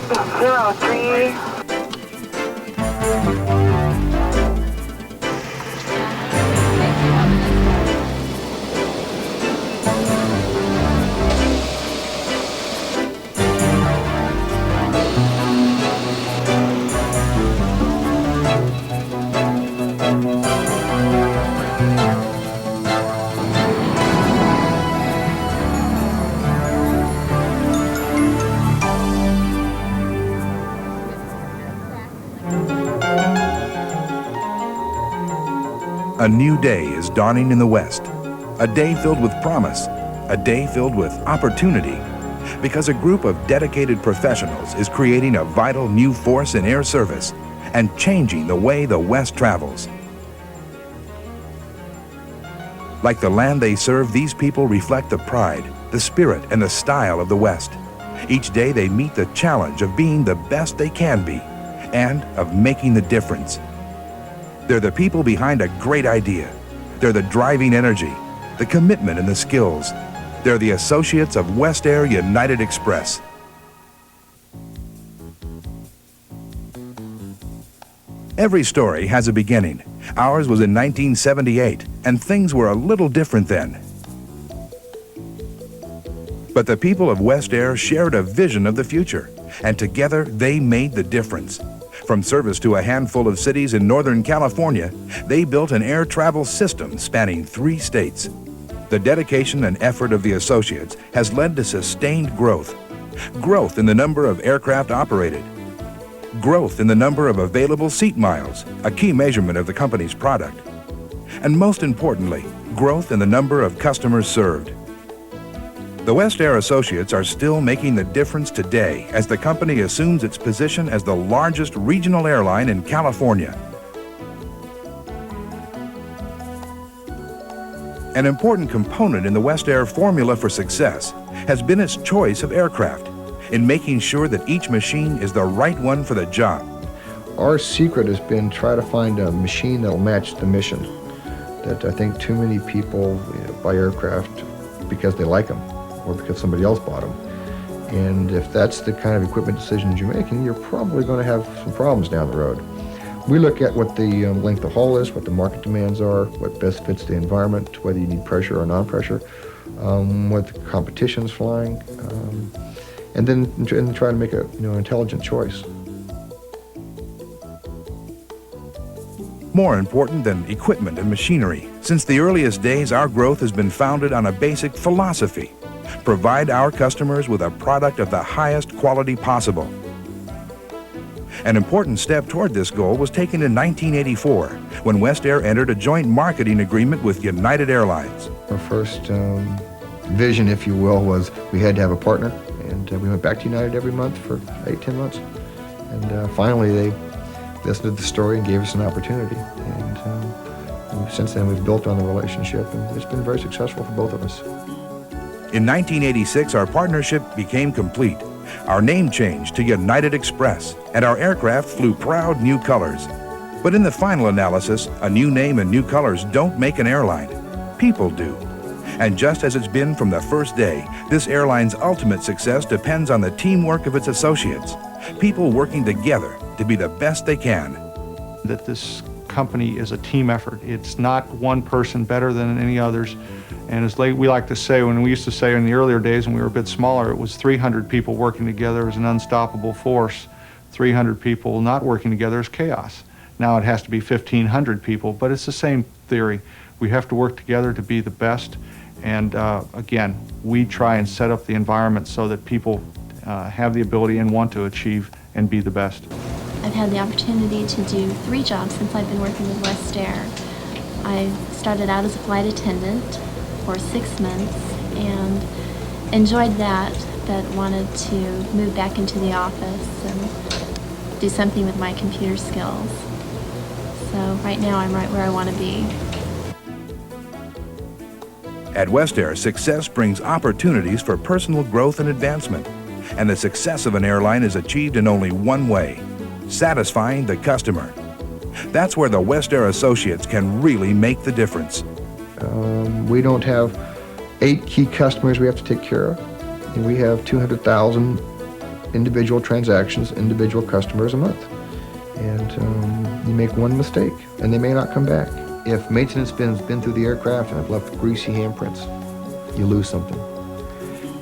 03. A new day is dawning in the West. A day filled with promise. A day filled with opportunity. Because a group of dedicated professionals is creating a vital new force in air service and changing the way the West travels. Like the land they serve, these people reflect the pride, the spirit, and the style of the West. Each day they meet the challenge of being the best they can be and of making the difference. They're the people behind a great idea. They're the driving energy, the commitment, and the skills. They're the associates of WestAir United Express. Every story has a beginning. Ours was in 1978, and things were a little different then. But the people of WestAir shared a vision of the future, and together they made the difference. From service to a handful of cities in Northern California, they built an air travel system spanning 3 states. The dedication and effort of the associates has led to sustained growth. Growth in the number of aircraft operated. Growth in the number of available seat miles, a key measurement of the company's product. And most importantly, growth in the number of customers served. The WestAir Associates are still making the difference today as the company assumes its position as the largest regional airline in California. An important component in the WestAir formula for success has been its choice of aircraft, in making sure that each machine is the right one for the job. Our secret has been try to find a machine that'll match the mission. That I think too many people buy aircraft because they like them, or because somebody else bought them. And if that's the kind of equipment decisions you're making, you're probably going to have some problems down the road. We look at what the length of haul is, what the market demands are, what best fits the environment, whether you need pressure or non-pressure, what the competition's flying, and then try to make a intelligent choice. More important than equipment and machinery, since the earliest days our growth has been founded on a basic philosophy: provide our customers with a product of the highest quality possible. An important step toward this goal was taken in 1984, when WestAir entered a joint marketing agreement with United Airlines. Our first vision, if you will, was we had to have a partner, and we went back to United every month for 8-10 months. And finally they listened to the story and gave us an opportunity. And since then we've built on the relationship, and it's been very successful for both of us. In 1986, our partnership became complete. Our name changed to United Express, and our aircraft flew proud new colors. But in the final analysis, a new name and new colors don't make an airline. People do. And just as it's been from the first day, this airline's ultimate success depends on the teamwork of its associates. People working together to be the best they can. That this company is a team effort. It's not one person better than any others. And as we like to say, when we used to say in the earlier days when we were a bit smaller, it was 300 people working together as an unstoppable force. 300 people not working together is chaos. Now it has to be 1,500 people, but it's the same theory. We have to work together to be the best. And again, we try and set up the environment so that people have the ability and want to achieve and be the best. I've had the opportunity to do 3 jobs since I've been working with WestAir. I started out as a flight attendant for 6 months and enjoyed that, but wanted to move back into the office and do something with my computer skills. So right now I'm right where I want to be. At WestAir, success brings opportunities for personal growth and advancement. And the success of an airline is achieved in only one way: satisfying the customer. That's where the WestAir associates can really make the difference. We don't have 8 key customers we have to take care of. And we have 200,000 individual transactions, individual customers a month. And you make one mistake, and they may not come back. If maintenance bin's been through the aircraft and have left greasy handprints, you lose something.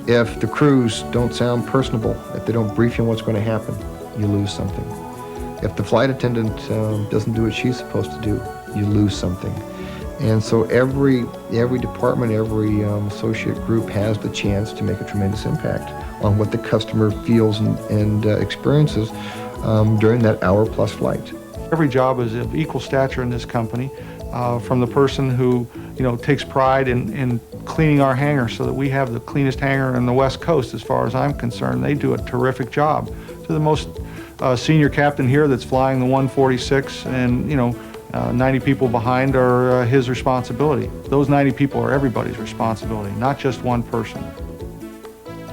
If the crews don't sound personable, if they don't brief you on what's going to happen, you lose something. If the flight attendant doesn't do what she's supposed to do, you lose something. And so every department, every associate group has the chance to make a tremendous impact on what the customer feels and experiences during that hour-plus flight. Every job is of equal stature in this company, from the person who takes pride in cleaning our hangar so that we have the cleanest hangar in the West Coast as far as I'm concerned. They do a terrific job. To the most senior captain here that's flying the 146 and 90 people behind are his responsibility. Those 90 people are everybody's responsibility, not just one person.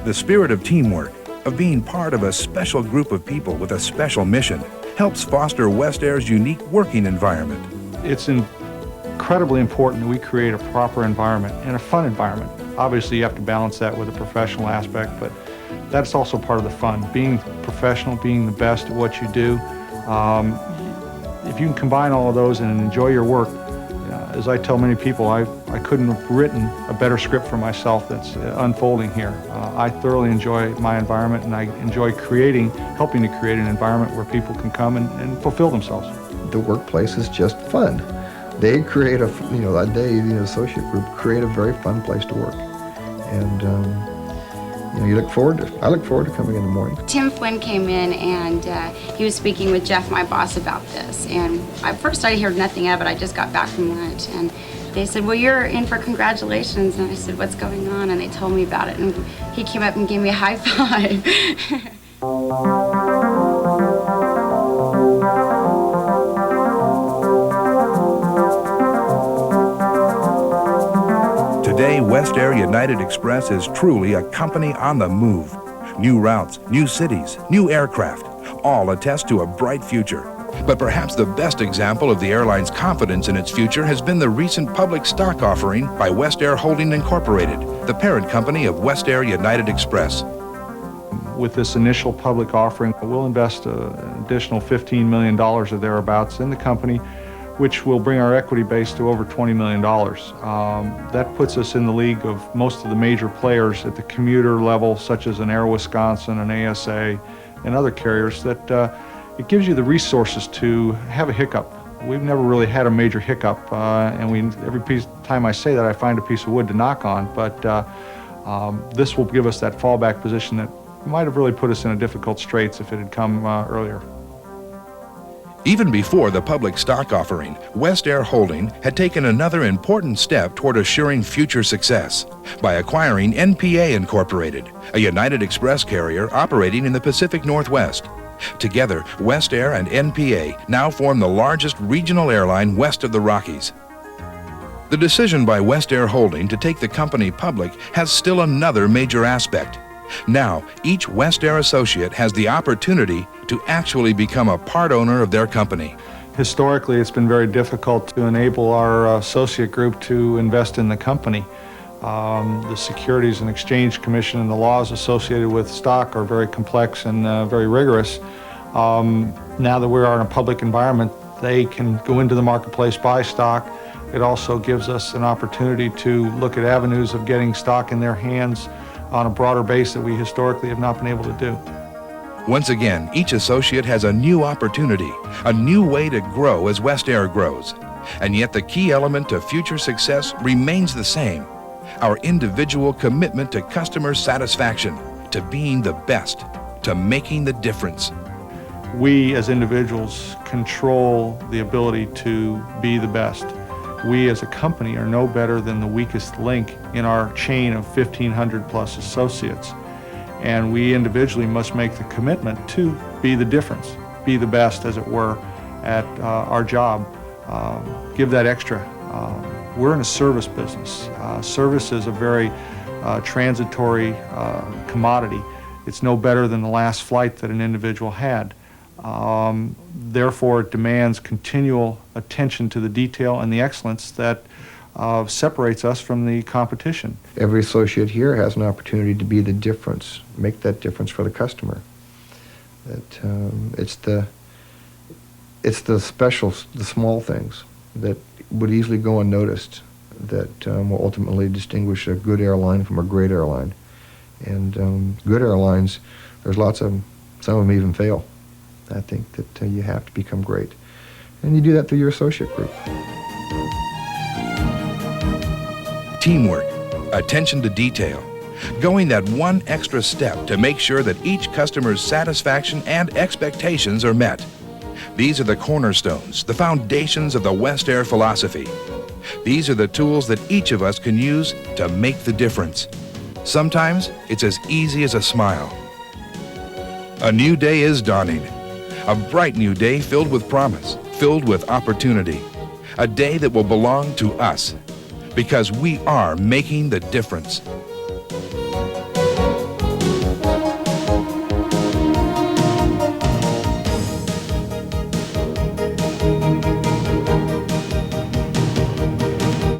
The spirit of teamwork, of being part of a special group of people with a special mission, helps foster WestAir's unique working environment. It's incredibly important that we create a proper environment and a fun environment. Obviously, you have to balance that with a professional aspect, but that's also part of the fun. Being professional, being the best at what you do. If you can combine all of those and enjoy your work, as I tell many people, I couldn't have written a better script for myself that's unfolding here. I thoroughly enjoy my environment, and I enjoy helping to create an environment where people can come and fulfill themselves. The workplace is just fun. They create the associate group create a very fun place to work. And I look forward to coming in the morning. Tim Flynn came in and he was speaking with Jeff, my boss, about this. And at first I heard nothing of it. I just got back from lunch and they said, well, you're in for congratulations. And I said, what's going on? And they told me about it. And he came up and gave me a high five. Today, WestAir United Express is truly a company on the move. New routes, new cities, new aircraft, all attest to a bright future. But perhaps the best example of the airline's confidence in its future has been the recent public stock offering by WestAir Holding Incorporated, the parent company of WestAir United Express. With this initial public offering, we'll invest an additional $15 million or thereabouts in the company, which will bring our equity base to over $20 million. That puts us in the league of most of the major players at the commuter level, such as an Air Wisconsin, an ASA, and other carriers, that it gives you the resources to have a hiccup. We've never really had a major hiccup, and every time I say that, I find a piece of wood to knock on, but this will give us that fallback position that might have really put us in a difficult straits if it had come earlier. Even before the public stock offering, WestAir Holding had taken another important step toward assuring future success by acquiring NPA Incorporated, a United Express carrier operating in the Pacific Northwest. Together, WestAir and NPA now form the largest regional airline west of the Rockies. The decision by WestAir Holding to take the company public has still another major aspect. Now, each WestAir associate has the opportunity to actually become a part owner of their company. Historically, it's been very difficult to enable our associate group to invest in the company. The Securities and Exchange Commission and the laws associated with stock are very complex and very rigorous. Now that we are in a public environment, they can go into the marketplace, buy stock. It also gives us an opportunity to look at avenues of getting stock in their hands on a broader base that we historically have not been able to do. Once again, each associate has a new opportunity, a new way to grow as WestAir grows. And yet the key element to future success remains the same: our individual commitment to customer satisfaction, to being the best, to making the difference. We as individuals control the ability to be the best. We as a company are no better than the weakest link in our chain of 1,500 plus associates. And we individually must make the commitment to be the difference, be the best, as it were, at our job. Give that extra. We're in a service business. Service is a very transitory commodity. It's no better than the last flight that an individual had. Therefore, it demands continual attention to the detail and the excellence that separates us from the competition. Every associate here has an opportunity to be the difference, make that difference for the customer. That it's the the small things that would easily go unnoticed that will ultimately distinguish a good airline from a great airline. And good airlines, there's lots of them. Some of them even fail. I think that you have to become great. And you do that through your associate group. Teamwork, attention to detail, going that one extra step to make sure that each customer's satisfaction and expectations are met. These are the cornerstones, the foundations of the WestAir philosophy. These are the tools that each of us can use to make the difference. Sometimes it's as easy as a smile. A new day is dawning. A bright new day filled with promise, filled with opportunity. A day that will belong to us, because we are making the difference.